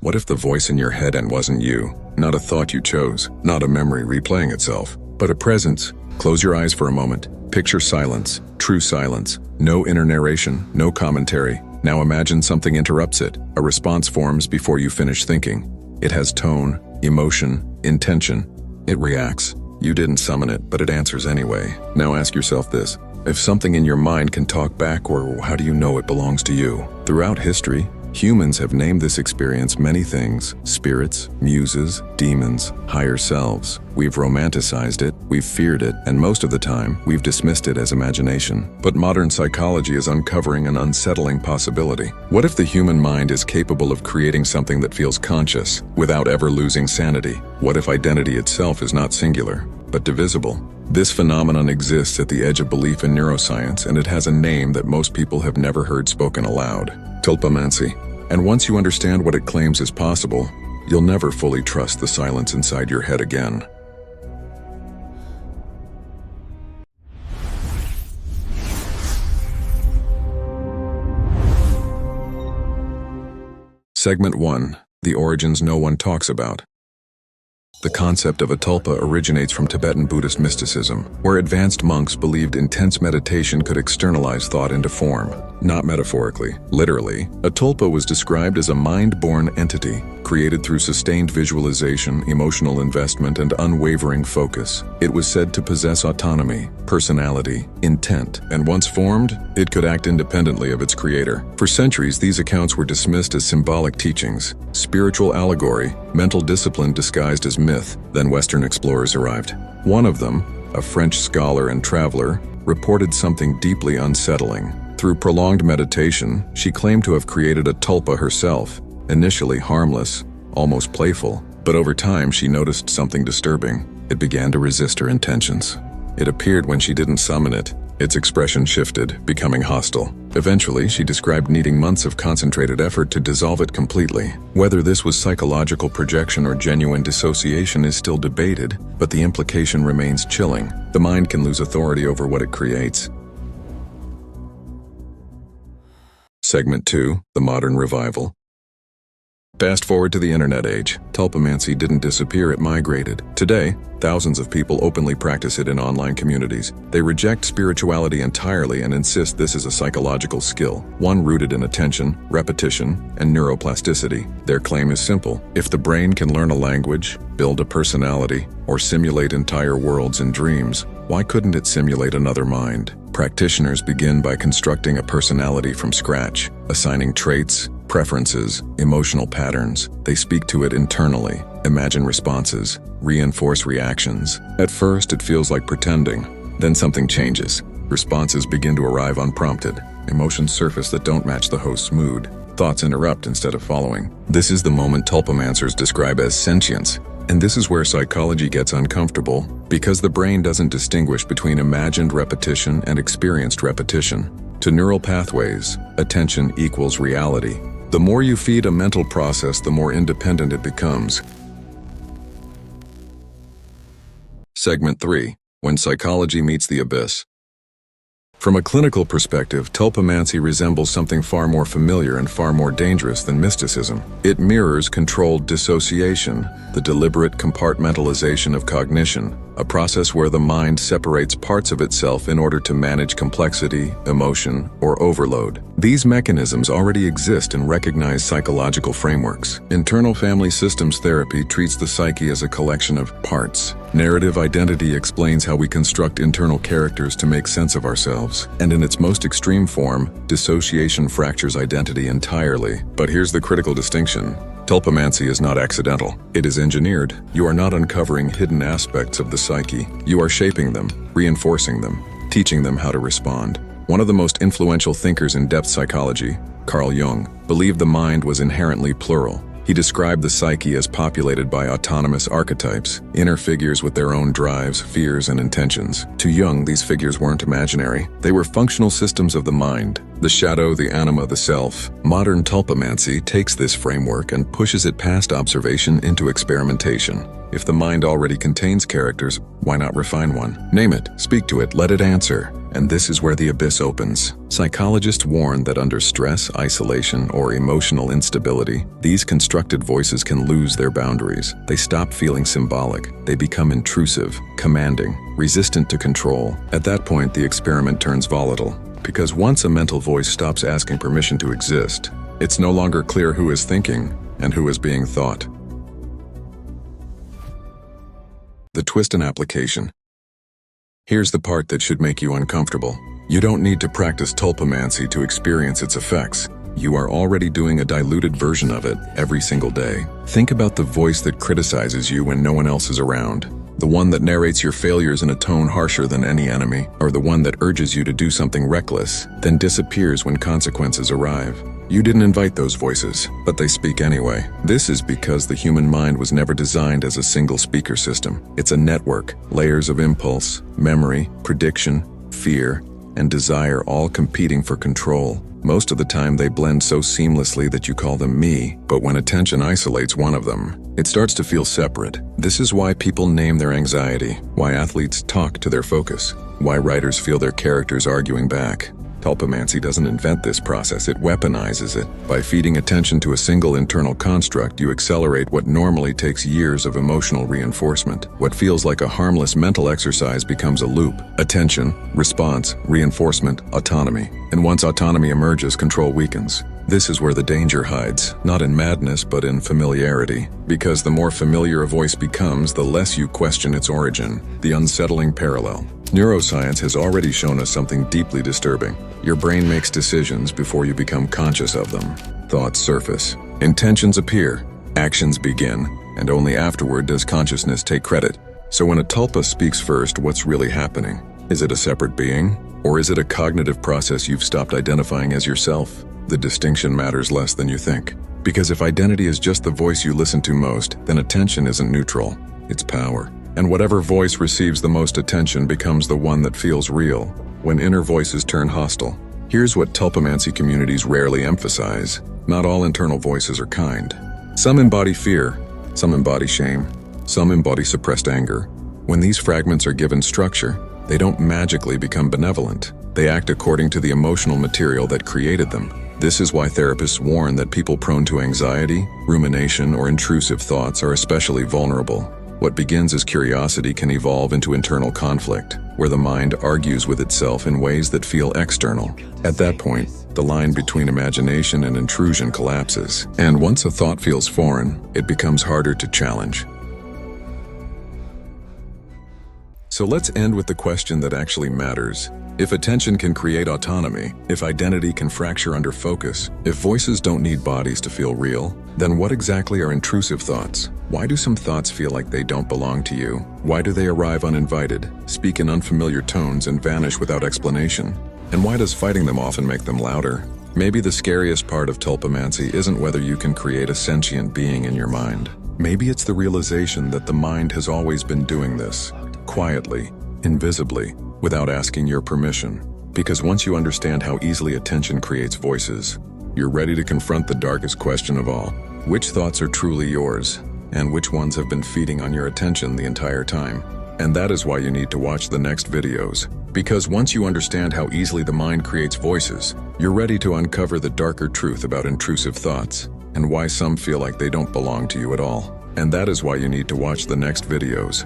What if the voice in your head wasn't you? Not a thought you chose, not a memory replaying itself, but a presence. Close your eyes for a moment. Picture silence, true silence. No inner narration, no commentary. Now imagine something interrupts it. A response forms before you finish thinking. It has tone, emotion, intention. It reacts. You didn't summon it, but it answers anyway. Now ask yourself this. If something in your mind can talk back, or how do you know it belongs to you? Throughout history, humans have named this experience many things: spirits, muses, demons, higher selves. We've romanticized it, we've feared it, and most of the time, we've dismissed it as imagination. But modern psychology is uncovering an unsettling possibility. What if the human mind is capable of creating something that feels conscious, without ever losing sanity? What if identity itself is not singular, but divisible? This phenomenon exists at the edge of belief in neuroscience, and it has a name that most people have never heard spoken aloud: Tulpamancy. And once you understand what it claims is possible, you'll never fully trust the silence inside your head again. Segment 1. The origins no one talks about. The concept of a tulpa originates from Tibetan Buddhist mysticism, where advanced monks believed intense meditation could externalize thought into form. Not metaphorically, literally, a tulpa was described as a mind-born entity, created through sustained visualization, emotional investment, and unwavering focus. It was said to possess autonomy, personality, intent, and once formed, it could act independently of its creator. For centuries, these accounts were dismissed as symbolic teachings, spiritual allegory, mental discipline disguised as myth. Then Western explorers arrived. One of them, a French scholar and traveler, reported something deeply unsettling. Through prolonged meditation, she claimed to have created a tulpa herself, initially harmless, almost playful. But over time, she noticed something disturbing. It began to resist her intentions. It appeared when she didn't summon it. Its expression shifted, becoming hostile. Eventually, she described needing months of concentrated effort to dissolve it completely. Whether this was psychological projection or genuine dissociation is still debated, but the implication remains chilling. The mind can lose authority over what it creates. Segment 2. The Modern Revival. Fast forward to the internet age. Tulpamancy didn't disappear, it migrated. Today, thousands of people openly practice it in online communities. They reject spirituality entirely and insist this is a psychological skill, one rooted in attention, repetition, and neuroplasticity. Their claim is simple: if the brain can learn a language, build a personality, or simulate entire worlds in dreams, why couldn't it simulate another mind? Practitioners begin by constructing a personality from scratch, assigning traits, preferences, emotional patterns. They speak to it internally, imagine responses, reinforce reactions. At first, it feels like pretending. Then something changes. Responses begin to arrive unprompted. Emotions surface that don't match the host's mood. Thoughts interrupt instead of following. This is the moment tulpamancers describe as sentience. And this is where psychology gets uncomfortable, because the brain doesn't distinguish between imagined repetition and experienced repetition. To neural pathways, attention equals reality. The more you feed a mental process, the more independent it becomes. Segment 3. When psychology meets the abyss. From a clinical perspective, tulpamancy resembles something far more familiar and far more dangerous than mysticism. It mirrors controlled dissociation, the deliberate compartmentalization of cognition, a process where the mind separates parts of itself in order to manage complexity, emotion, or overload. These mechanisms already exist in recognized psychological frameworks. Internal family systems therapy treats the psyche as a collection of parts. Narrative identity explains how we construct internal characters to make sense of ourselves. And in its most extreme form, dissociation fractures identity entirely. But here's the critical distinction. Tulpamancy is not accidental. It is engineered. You are not uncovering hidden aspects of the psyche. You are shaping them, reinforcing them, teaching them how to respond. One of the most influential thinkers in depth psychology, Carl Jung, believed the mind was inherently plural. He described the psyche as populated by autonomous archetypes, inner figures with their own drives, fears, and intentions. To Jung, these figures weren't imaginary. They were functional systems of the mind. The shadow, the anima, the self. Modern tulpamancy takes this framework and pushes it past observation into experimentation. If the mind already contains characters, why not refine one? Name it, speak to it, let it answer. And this is where the abyss opens. Psychologists warn that under stress, isolation, or emotional instability, these constructed voices can lose their boundaries. They stop feeling symbolic. They become intrusive, commanding, resistant to control. At that point, the experiment turns volatile. Because once a mental voice stops asking permission to exist, it's no longer clear who is thinking and who is being thought. The twist in application. Here's the part that should make you uncomfortable. You don't need to practice Tulpamancy to experience its effects. You are already doing a diluted version of it every single day. Think about the voice that criticizes you when no one else is around. The one that narrates your failures in a tone harsher than any enemy, or the one that urges you to do something reckless, then disappears when consequences arrive. You didn't invite those voices, but they speak anyway. This is because the human mind was never designed as a single speaker system. It's a network, layers of impulse, memory, prediction, fear, and desire all competing for control. Most of the time they blend so seamlessly that you call them me, but when attention isolates one of them, it starts to feel separate. This is why people name their anxiety, why athletes talk to their focus, why writers feel their characters arguing back. Tulpamancy doesn't invent this process, it weaponizes it. By feeding attention to a single internal construct, you accelerate what normally takes years of emotional reinforcement. What feels like a harmless mental exercise becomes a loop. Attention, response, reinforcement, autonomy. And once autonomy emerges, control weakens. This is where the danger hides, not in madness but in familiarity. Because the more familiar a voice becomes, the less you question its origin. The unsettling parallel. Neuroscience has already shown us something deeply disturbing. Your brain makes decisions before you become conscious of them. Thoughts surface. Intentions appear. Actions begin. And only afterward does consciousness take credit. So when a tulpa speaks first, what's really happening? Is it a separate being? Or is it a cognitive process you've stopped identifying as yourself? The distinction matters less than you think. Because if identity is just the voice you listen to most, then attention isn't neutral. It's power. And whatever voice receives the most attention becomes the one that feels real, when inner voices turn hostile. Here's what Tulpamancy communities rarely emphasize. Not all internal voices are kind. Some embody fear, some embody shame, some embody suppressed anger. When these fragments are given structure, they don't magically become benevolent. They act according to the emotional material that created them. This is why therapists warn that people prone to anxiety, rumination, or intrusive thoughts are especially vulnerable. What begins as curiosity can evolve into internal conflict, where the mind argues with itself in ways that feel external. At that point, the line between imagination and intrusion collapses. And once a thought feels foreign, it becomes harder to challenge. So let's end with the question that actually matters. If attention can create autonomy, if identity can fracture under focus, if voices don't need bodies to feel real, then what exactly are intrusive thoughts? Why do some thoughts feel like they don't belong to you? Why do they arrive uninvited, speak in unfamiliar tones, and vanish without explanation? And why does fighting them often make them louder? Maybe the scariest part of Tulpamancy isn't whether you can create a sentient being in your mind. Maybe it's the realization that the mind has always been doing this, quietly, invisibly, without asking your permission. Because once you understand how easily attention creates voices, you're ready to confront the darkest question of all. Which thoughts are truly yours, and which ones have been feeding on your attention the entire time? And that is why you need to watch the next videos. Because once you understand how easily the mind creates voices, you're ready to uncover the darker truth about intrusive thoughts, and why some feel like they don't belong to you at all. And that is why you need to watch the next videos.